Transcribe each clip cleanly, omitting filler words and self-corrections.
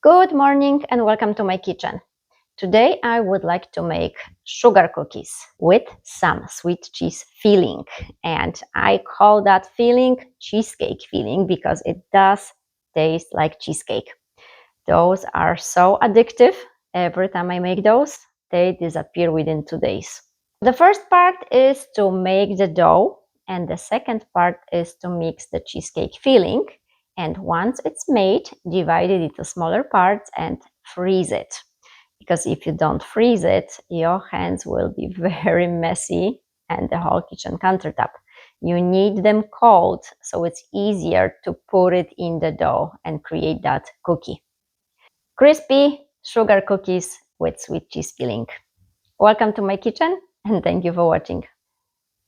Good morning and welcome to my kitchen. Today I would like to make sugar cookies with some sweet cheese filling, and I call that filling cheesecake filling because it does taste like cheesecake. Those are so addictive. Every time I make those, they disappear within 2 days. The first part is to make the dough, and the second part is to mix the cheesecake filling. And once it's made, divide it into smaller parts and freeze it. Because if you don't freeze it, your hands will be very messy and the whole kitchen countertop. You need them cold so it's easier to put it in the dough and create that cookie. Crispy sugar cookies with sweet cheese filling. Welcome to my kitchen and thank you for watching.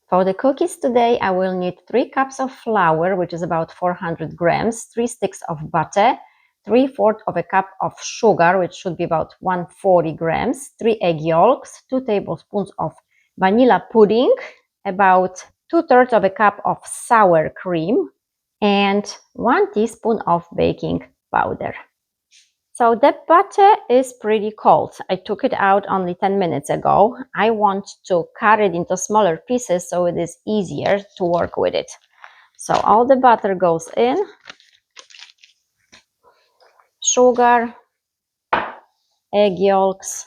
For the cookies today, I will need 3 cups of flour, which is about 400 grams, 3 sticks of butter, 3/4 of a cup of sugar, which should be about 140 grams, 3 egg yolks, 2 tablespoons of vanilla pudding, about 2/3 of a cup of sour cream, and 1 teaspoon of baking powder. So the butter is pretty cold. I took it out only 10 minutes ago. I want to cut it into smaller pieces so it is easier to work with it. So all the butter goes in, sugar, egg yolks,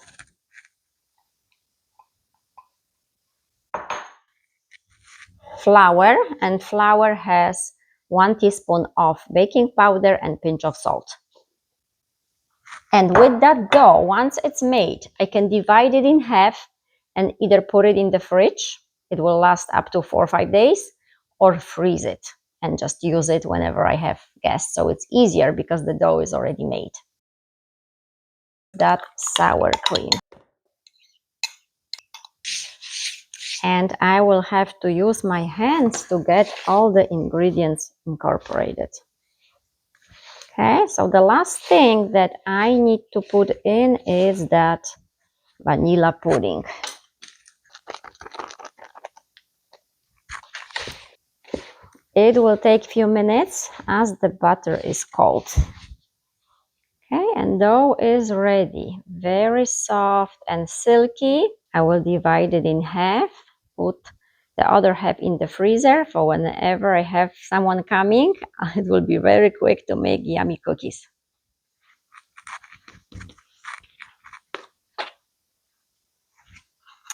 flour, and flour has 1 teaspoon of baking powder and pinch of salt. And with that dough, once it's made, I can divide it in half and either put it in the fridge. It will last up to 4 or 5 days, or freeze it and just use it whenever I have guests. So it's easier because the dough is already made. That sour cream. And I will have to use my hands to get all the ingredients incorporated. Okay, so the last thing that I need to put in is that vanilla pudding. It will take a few minutes as the butter is cold. Okay, and dough is ready. Very soft and silky. I will divide it in half, put the other half in the freezer for whenever I have someone coming. It will be very quick to make yummy cookies.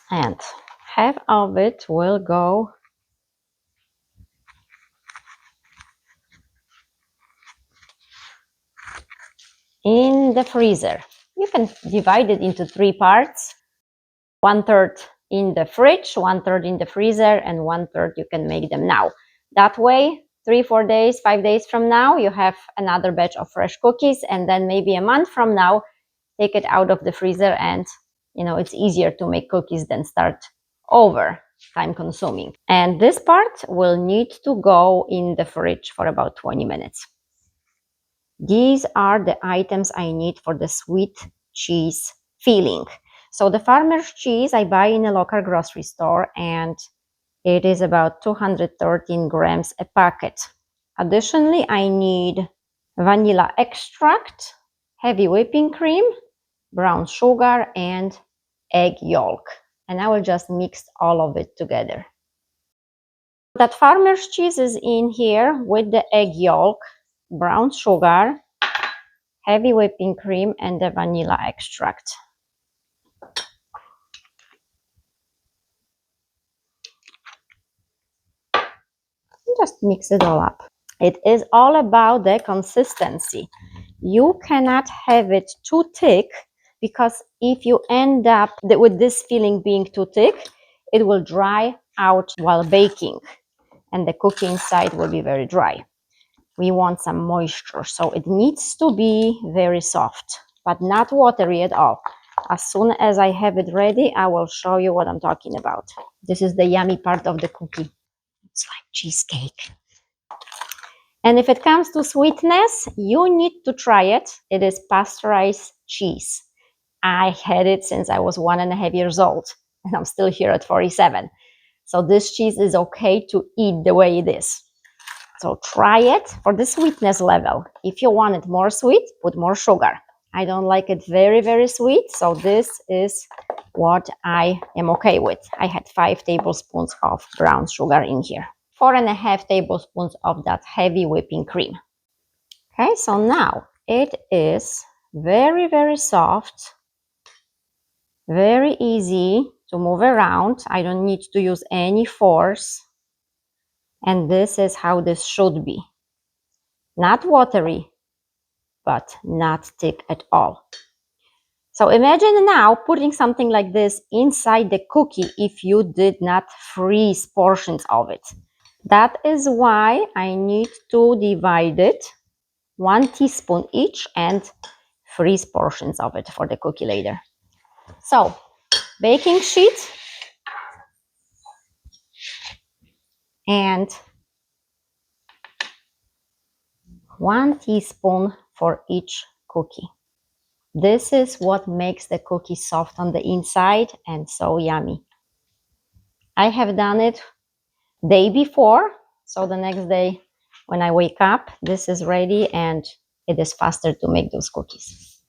And half of it will go in the freezer. You can divide it into 3 parts. 1/3 in the fridge, 1/3 in the freezer, and 1/3 you can make them now. That way, 3, 4 days, 5 days from now, you have another batch of fresh cookies, and then maybe a month from now, take it out of the freezer and, it's easier to make cookies than start over, time consuming. And this part will need to go in the fridge for about 20 minutes. These are the items I need for the sweet cheese filling. So the farmer's cheese I buy in a local grocery store, and it is about 213 grams a packet. Additionally, I need vanilla extract, heavy whipping cream, brown sugar, and egg yolk. And I will just mix all of it together. That farmer's cheese is in here with the egg yolk, brown sugar, heavy whipping cream, and the vanilla extract. Just mix it all up. It is all about the consistency. You cannot have it too thick, because if you end up with this filling being too thick, it will dry out while baking and the cookie inside will be very dry. We want some moisture, so it needs to be very soft, but not watery at all. As soon as I have it ready, I will show you what I'm talking about. This is the yummy part of the cookie. It's like cheesecake. And if it comes to sweetness, you need to try it. It is pasteurized cheese. I had it since I was 1.5 years old, and I'm still here at 47. So this cheese is okay to eat the way it is. So try it for the sweetness level. If you want it more sweet, put more sugar. I don't like it very, very sweet, so this is what I am okay with. I had 5 tablespoons of brown sugar in here. 4.5 tablespoons of that heavy whipping cream. Okay, so now it is very, very soft, very easy to move around. I don't need to use any force. And this is how this should be. Not watery, but not thick at all. So imagine now putting something like this inside the cookie if you did not freeze portions of it. That is why I need to divide it 1 teaspoon each and freeze portions of it for the cookie later. So baking sheet and 1 teaspoon for each cookie. This is what makes the cookie soft on the inside and so yummy. I have done it day before, so the next day when I wake up, this is ready and it is faster to make those cookies.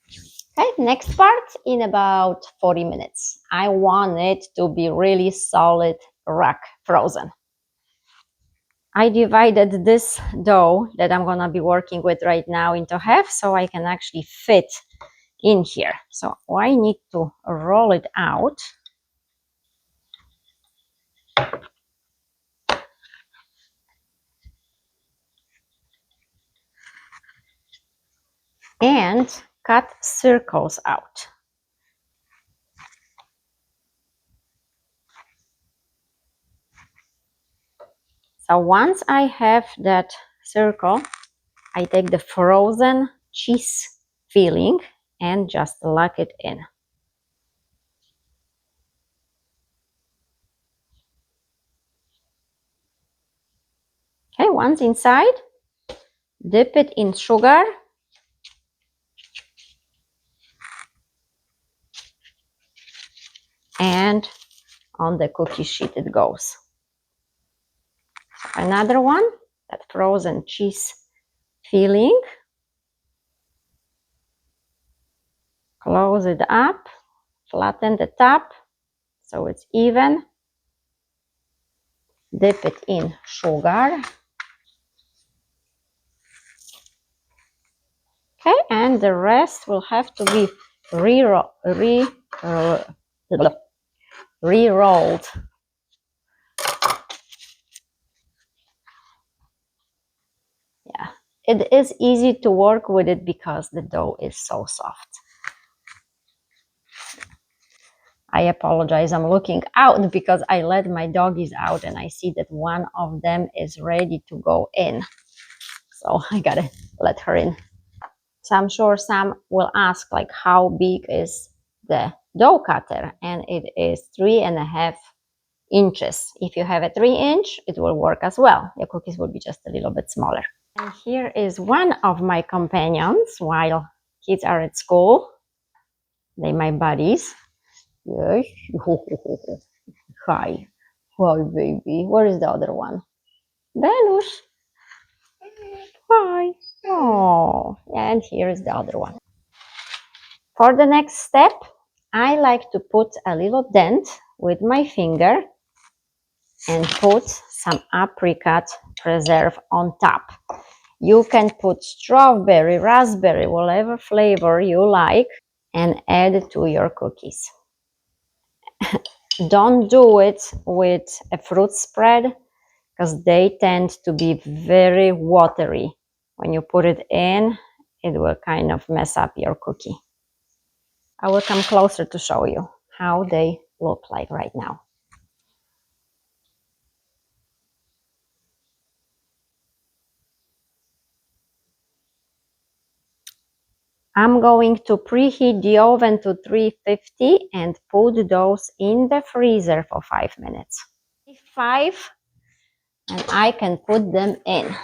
Okay, next part in about 40 minutes. I want it to be really solid rock frozen. I divided this dough that I'm gonna be working with right now into half so I can actually fit in here. So I need to roll it out. And cut circles out. So once I have that circle, I take the frozen cheese filling and just lock it in. Okay, once inside, dip it in sugar and on the cookie sheet it goes. Another one, that frozen cheese filling. Close it up, flatten the top so it's even. Dip it in sugar. Okay, and the rest will have to be re-rolled. Yeah, it is easy to work with it because the dough is so soft. I apologize, I'm looking out because I let my doggies out and I see that one of them is ready to go in. So I gotta let her in. So I'm sure some will ask, like, how big is the dough cutter? And it is 3.5 inches. If you have a 3-inch, it will work as well. Your cookies will be just a little bit smaller. And here is one of my companions while kids are at school. They're my buddies. Yes. Hi. Hi, baby. Where is the other one? Belush. Hi. Oh, and here is the other one. For the next step, I like to put a little dent with my finger and put some apricot preserve on top. You can put strawberry, raspberry, whatever flavor you like, and add to your cookies. Don't do it with a fruit spread because they tend to be very watery. When you put it in, it will kind of mess up your cookie. I will come closer to show you how they look like right now. I'm going to preheat the oven to 350 and put those in the freezer for 5 minutes. 5, and I can put them in.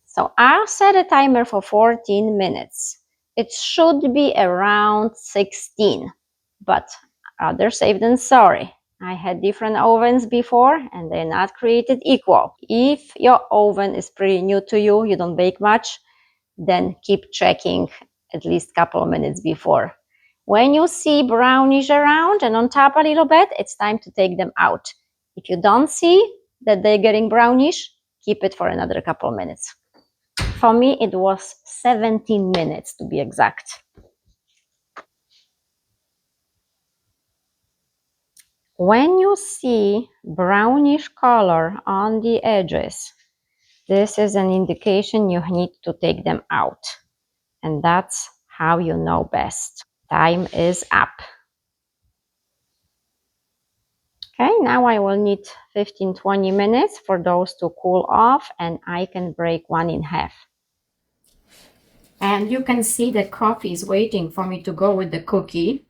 So I'll set a timer for 14 minutes. It should be around 16, but rather safe than sorry. I had different ovens before and they're not created equal. If your oven is pretty new to you, you don't bake much, then keep checking at least a couple of minutes before. When you see brownish around and on top a little bit, it's time to take them out. If you don't see that they're getting brownish, keep it for another couple of minutes. For me, it was 17 minutes to be exact. When you see brownish color on the edges, this is an indication you need to take them out. And that's how you know best. Time is up. Okay, now I will need 15-20 minutes for those to cool off, and I can break one in half. And you can see the coffee is waiting for me to go with the cookie.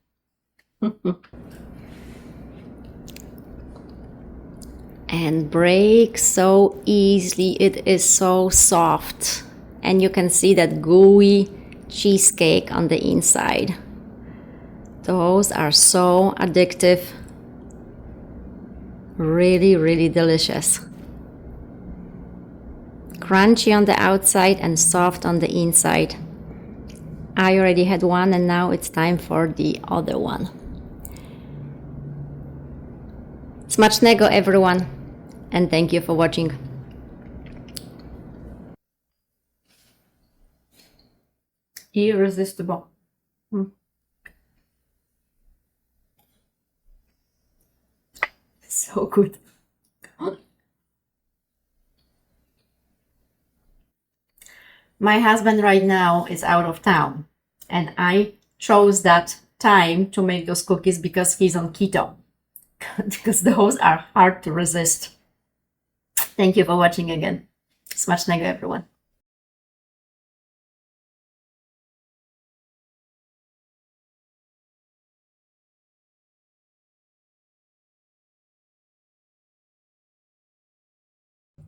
And break so easily. It is so soft. And you can see that gooey cheesecake on the inside. Those are so addictive. Really, really delicious. Crunchy on the outside and soft on the inside. I already had one and now it's time for the other one. Smacznego, everyone, and thank you for watching. Irresistible. So good. My husband right now is out of town, and I chose that time to make those cookies because he's on keto. Because those are hard to resist. Thank you for watching again. Smacznego, everyone.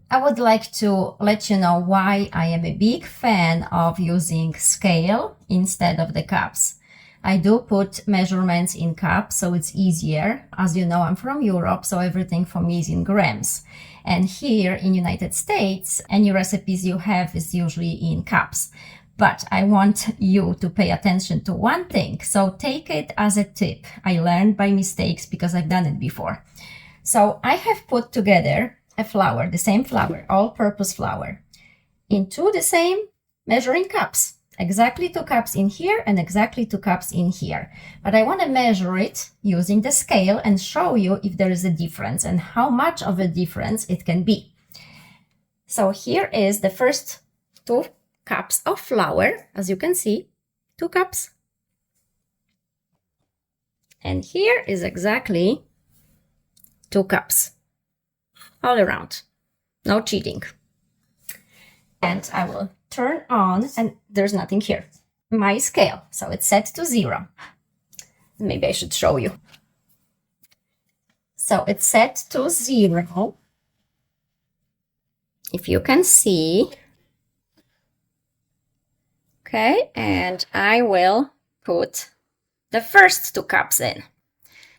I would like to let you know why I am a big fan of using scale instead of the cups. I do put measurements in cups, so it's easier. As you know, I'm from Europe, so everything for me is in grams. And here in United States, any recipes you have is usually in cups. But I want you to pay attention to one thing, so take it as a tip. I learned by mistakes because I've done it before. So I have put together a flour, the same flour, all-purpose flour, into the same measuring cups. Exactly 2 cups in here and exactly 2 cups in here. But I want to measure it using the scale and show you if there is a difference and how much of a difference it can be. So here is the first 2 cups of flour, as you can see, 2 cups. And here is exactly 2 cups. All around. No cheating. And I will turn on, and there's nothing here. My scale. So it's set to 0. Maybe I should show you. So it's set to 0. If you can see. Okay, and I will put the first 2 cups in.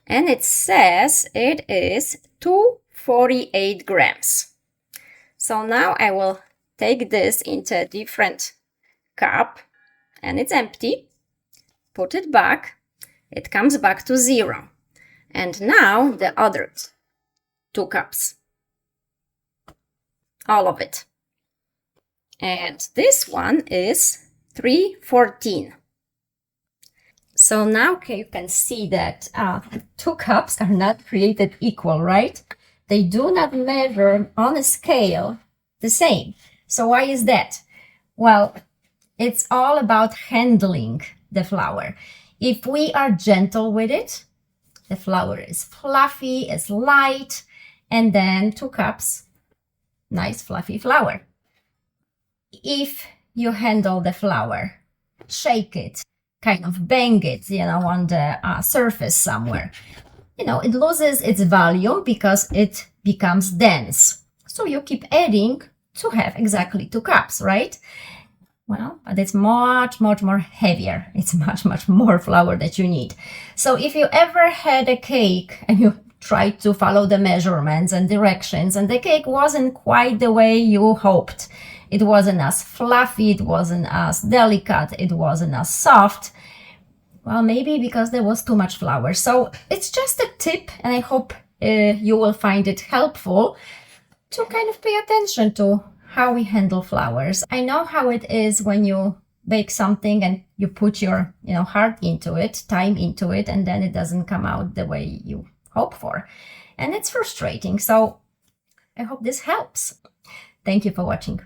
And it says it is 248 grams. So now I will take this into a different cup, and it's empty. Put it back. It comes back to 0. And now the other 2 cups. All of it. And this one is 314. So now you can see that 2 cups are not created equal, right? They do not measure on a scale the same. So why is that? Well, it's all about handling the flour. If we are gentle with it, the flour is fluffy, it's light, and then 2 cups, nice fluffy flour. If you handle the flour, shake it, kind of bang it, on the surface somewhere, it loses its volume because it becomes dense. So you keep adding to have exactly 2 cups, right? Well, but it's much, much more heavier. It's much, much more flour that you need. So if you ever had a cake and you tried to follow the measurements and directions and the cake wasn't quite the way you hoped, It wasn't as fluffy, it wasn't as delicate, it wasn't as soft. Well, maybe because there was too much flour. So it's just a tip, and I hope you will find it helpful to kind of pay attention to how we handle flours. I know how it is when you bake something and you put your heart into it, time into it, and then it doesn't come out the way you hope for. And it's frustrating. So I hope this helps. Thank you for watching.